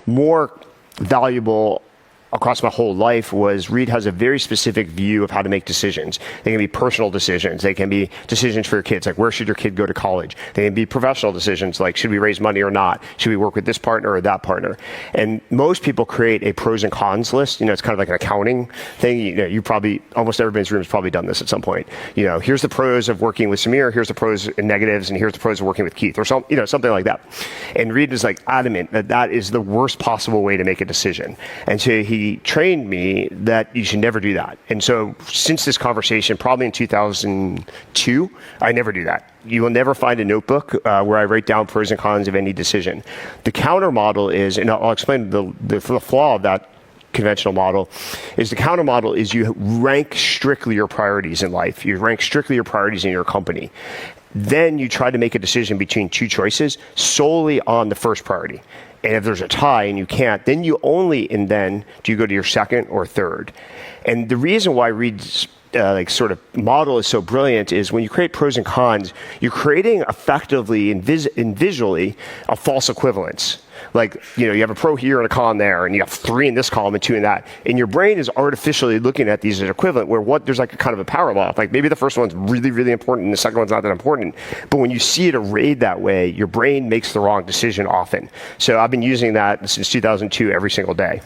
more valuable across my whole life was Reid has a very specific view of how to make decisions. They can be personal decisions. They can be decisions for your kids, like where should your kid go to college? They can be professional decisions, like should we raise money or not? Should we work with this partner or that partner? And most people create a pros and cons list. It's kind of like an accounting thing. You probably, almost everybody's room has probably done this at some point. Here's the pros of working with Samir, here's the pros and negatives, and here's the pros of working with Keith, or something like that. And Reid is like adamant that that is the worst possible way to make a decision. And so he trained me that you should never do that. And so since this conversation, probably in 2002, I never do that. You will never find a notebook where I write down pros and cons of any decision. The counter model is, and I'll explain the flaw of that conventional model, is the counter model is you rank strictly your priorities in life. You rank strictly your priorities in your company. Then you try to make a decision between two choices solely on the first priority. And if there's a tie and you can't, then you only, and then do you go to your second or third. And the reason why Reid's sort of model is so brilliant is when you create pros and cons, you're creating effectively and visually a false equivalence. Like, you have a pro here and a con there, and you have 3 in this column and 2 in that. And your brain is artificially looking at these as equivalent, where there's like a kind of a power law. Like maybe the first one's really, really important and the second one's not that important. But when you see it arrayed that way, your brain makes the wrong decision often. So I've been using that since 2002 every single day.